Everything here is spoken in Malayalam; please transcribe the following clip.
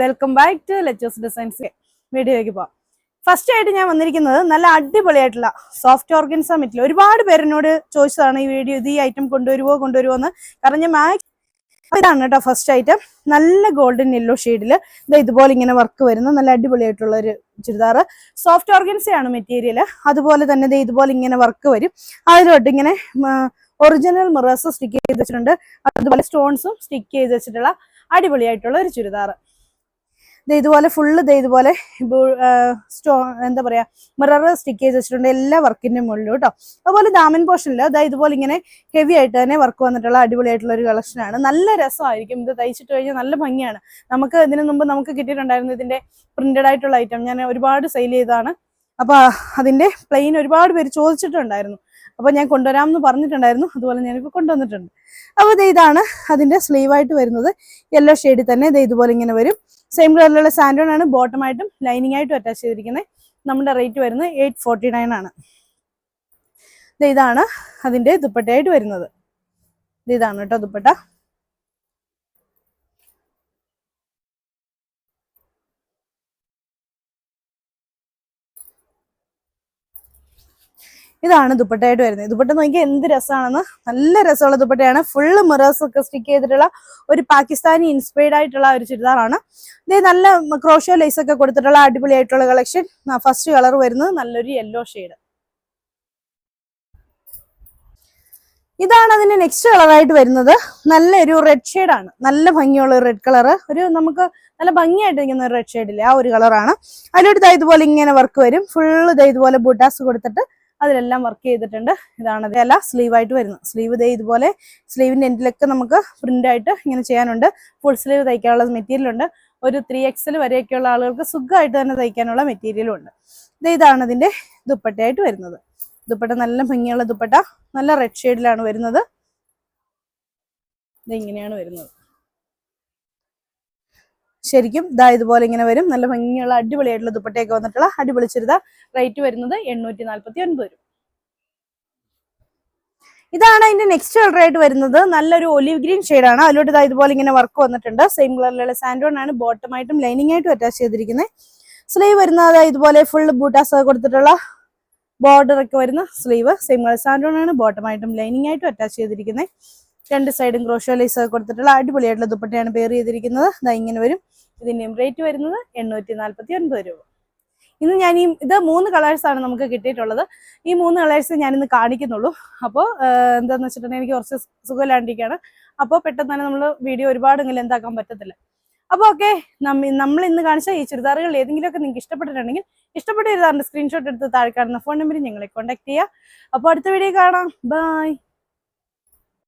Welcome back to let's designs വീഡിയോയ്ക്ക് പോവാം. ഫസ്റ്റ് ആയിട്ട് ഞാൻ വന്നിരിക്കുന്നത് നല്ല അടിപൊളിയായിട്ടുള്ള സോഫ്റ്റ് ഓർഗൻസ മെറ്റീരിയൽ. ഒരുപാട് പേരെന്നോട് ചോദിച്ചതാണ് ഈ വീഡിയോ ഈ ഐറ്റം കൊണ്ടുവരുമോ എന്ന്. കാരണം ഞാൻ ഇതാണ് കേട്ടോ ഫസ്റ്റ് ഐറ്റം. നല്ല ഗോൾഡൻ യെല്ലോ ഷെയ്ഡില് ഇതുപോലെ ഇങ്ങനെ വർക്ക് വരുന്ന നല്ല അടിപൊളിയായിട്ടുള്ള ഒരു ചുരിദാർ. Soft ഓർഗൻസയാണ് material. അതുപോലെ തന്നെ ഇതുപോലെ ഇങ്ങനെ വർക്ക് വരും. അതിലോട്ട് ഇങ്ങനെ ഒറിജിനൽ മിറേഴ്സ് സ്റ്റിക്ക് ചെയ്ത് വെച്ചിട്ടുണ്ട്. അതുപോലെ സ്റ്റോൺസും സ്റ്റിക്ക് ചെയ്ത് വെച്ചിട്ടുള്ള അടിപൊളിയായിട്ടുള്ള ഒരു ചുരിദാർ. ഇതുപോലെ ഫുള്ള് ഇതുപോലെ എന്താ പറയാ മിറർ സ്റ്റിക്ക് ചെയ്ത് വെച്ചിട്ടുണ്ട് എല്ലാ വർക്കിന്റെ മുകളിലും കേട്ടോ. അതുപോലെ ദാമൻ പോർഷനിൽ ഇതുപോലെ ഇങ്ങനെ ഹെവി ആയിട്ട് തന്നെ വർക്ക് വന്നിട്ടുള്ള അടിപൊളിയായിട്ടുള്ള ഒരു കളക്ഷനാണ്. നല്ല രസമായിരിക്കും ഇത് തയ്ച്ചിട്ട് കഴിഞ്ഞാൽ, നല്ല ഭംഗിയാണ്. നമുക്ക് ഇതിനു മുമ്പ് നമുക്ക് കിട്ടിയിട്ടുണ്ടായിരുന്നു ഇതിന്റെ പ്രിന്റഡ് ആയിട്ടുള്ള ഐറ്റം. ഞാൻ ഒരുപാട് സെയിൽ ചെയ്തതാണ്. അപ്പൊ അതിന്റെ പ്ലെയിൻ ഒരുപാട് പേര് ചോദിച്ചിട്ടുണ്ടായിരുന്നു. അപ്പൊ ഞാൻ കൊണ്ടുവരാമെന്ന് പറഞ്ഞിട്ടുണ്ടായിരുന്നു. അതുപോലെ ഞാനിപ്പോൾ കൊണ്ടുവന്നിട്ടുണ്ട്. അപ്പൊ ഇതാണ് അതിന്റെ സ്ലീവായിട്ട് വരുന്നത്. യെല്ലോ ഷെയ്ഡിൽ തന്നെ ഇതുപോലെ ഇങ്ങനെ വരും. സെയിം കളറിലുള്ള സാൻഡോൺ ആണ് ബോട്ടമായിട്ടും ലൈനിങ് ആയിട്ടും അറ്റാച്ച് ചെയ്തിരിക്കുന്നത്. നമ്മുടെ റേറ്റ് വരുന്നത് 849 ആണ്. ഇതാണ് അതിന്റെ ദുപ്പട്ടയായിട്ട് വരുന്നത്. ഇതാണ് കേട്ടോ ദുപ്പട്ട. ഇതാണ് ദുപ്പട്ടയായിട്ട് വരുന്നത്. ദുപ്പട്ട നോക്കിയാൽ എന്ത് രസമാണെന്ന്. നല്ല രസമുള്ള ദുപ്പട്ടയാണ്. ഫുള്ള് മിറേഴ്സ് ഒക്കെ സ്റ്റിക്ക് ചെയ്തിട്ടുള്ള ഒരു പാകിസ്ഥാനി ഇൻസ്പയർഡ് ആയിട്ടുള്ള ഒരു ചുരിദാറാണ്. ഇത് നല്ല ക്രോഷ്യോ ലേസ് ഒക്കെ കൊടുത്തിട്ടുള്ള അടിപൊളിയായിട്ടുള്ള കളക്ഷൻ. ഫസ്റ്റ് കളർ വരുന്നത് നല്ലൊരു യെല്ലോ ഷെയ്ഡ്. ഇതാണ് അതിന്റെ നെക്സ്റ്റ് കളറായിട്ട് വരുന്നത്. നല്ലൊരു റെഡ് ഷെയ്ഡാണ്. നല്ല ഭംഗിയുള്ള ഒരു റെഡ് കളർ. ഒരു നമുക്ക് നല്ല ഭംഗിയായിട്ട് ഇരിക്കുന്ന ഒരു റെഡ് ഷെയ്ഡില്ലേ, ആ ഒരു കളറാണ്. അതിലോട്ട് ഇതുപോലെ ഇങ്ങനെ വർക്ക് വരും. ഫുള്ള് ഇതുപോലെ ബൂട്ടാസ് കൊടുത്തിട്ട് അതിലെല്ലാം വർക്ക് ചെയ്തിട്ടുണ്ട്. ഇതാണ് അല്ല സ്ലീവായിട്ട് വരുന്നത്. സ്ലീവ് ഇതുപോലെ സ്ലീവിന്റെ എൻഡിലൊക്കെ നമുക്ക് പ്രിന്റ് ആയിട്ട് ഇങ്ങനെ ചെയ്യാനുണ്ട്. ഫുൾ സ്ലീവ് തയ്ക്കാനുള്ള മെറ്റീരിയൽ ഉണ്ട്. ഒരു 3XL വരെയൊക്കെയുള്ള ആളുകൾക്ക് സുഖമായിട്ട് തന്നെ തയ്ക്കാനുള്ള മെറ്റീരിയലും ഉണ്ട്. ഇതാണ് ഇതിന്റെ ദുപ്പട്ടയായിട്ട് വരുന്നത്. ദുപ്പട്ട നല്ല ഭംഗിയുള്ള ദുപ്പട്ട. നല്ല റെഡ് ഷെയ്ഡിലാണ് വരുന്നത്. ഇങ്ങനെയാണ് വരുന്നത്. ശരിക്കും ഇതുപോലെ ഇങ്ങനെ വരും. നല്ല ഭംഗിയുള്ള അടിപൊളിയായിട്ടുള്ള ദുപ്പട്ടയൊക്കെ വന്നിട്ടുള്ള അടിപൊളി ചുരിദാർ. റേറ്റ് വരുന്നത് 849 രൂപ. ഇതാണ് അതിന്റെ നെക്സ്റ്റ് കളർ ആയിട്ട് വരുന്നത്. നല്ലൊരു ഒലിവ് ഗ്രീൻ ഷെയ്ഡാണ്. അതിലോട്ട് ഇതുപോലെ ഇങ്ങനെ വർക്ക് വന്നിട്ടുണ്ട്. സെയിം കളറിലുള്ള സാൻഡോൺ ആണ് ബോട്ടമായിട്ടും ലൈനിങ് ആയിട്ടും അറ്റാച്ച് ചെയ്തിരിക്കുന്നത്. സ്ലീവ് വരുന്നത് ഇതുപോലെ ഫുൾ ബൂട്ടാസ് കൊടുത്തിട്ടുള്ള ബോർഡർ ഒക്കെ വരുന്ന സ്ലീവ്. സെയിം കളർ സാൻഡോൺ ആണ് ബോട്ടമായിട്ടും ലൈനിങ് ആയിട്ടും അറ്റാച്ച് ചെയ്തിരിക്കുന്നത്. രണ്ട് സൈഡും ക്രോഷ്യോ ലേസ് കൊടുത്തിട്ടുള്ള അടിപൊളിയായിട്ടുള്ള ദുപ്പട്ടയാണ് പെയർ ചെയ്തിരിക്കുന്നത്. ഇങ്ങനെ വരും. ഇതിന്റെയും റേറ്റ് വരുന്നത് 849 രൂപ. ഇന്ന് ഞാൻ ഇത് 3 കളേഴ്സാണ് നമുക്ക് കിട്ടിയിട്ടുള്ളത്. ഈ 3 കളേഴ്സ് ഞാനിന്ന് കാണിക്കുന്നുള്ളൂ. അപ്പോൾ എന്താണെന്ന് വെച്ചിട്ടുണ്ടെങ്കിൽ എനിക്ക് കുറച്ച് സുഖമില്ലാണ്ടിരിക്കുകയാണ്. അപ്പോൾ പെട്ടെന്ന് തന്നെ നമ്മൾ വീഡിയോ ഒരുപാടെങ്കിലും എന്താക്കാൻ പറ്റത്തില്ല. അപ്പോൾ ഓക്കെ, നമ്മൾ ഇന്ന് കാണിച്ച ഈ ചുരിദാറുകൾ ഏതെങ്കിലുമൊക്കെ നിങ്ങൾക്ക് ഇഷ്ടപ്പെട്ടിട്ടുണ്ടെങ്കിൽ ഇഷ്ടപ്പെട്ട ചുരിദാറിന്റെ സ്ക്രീൻഷോട്ട് എടുത്ത് താഴെ കാണുന്ന ഫോൺ നമ്പറിൽ ഞങ്ങളെ കോൺടാക്ട് ചെയ്യുക. അപ്പോൾ അടുത്ത വീഡിയോ കാണാം. ബൈ.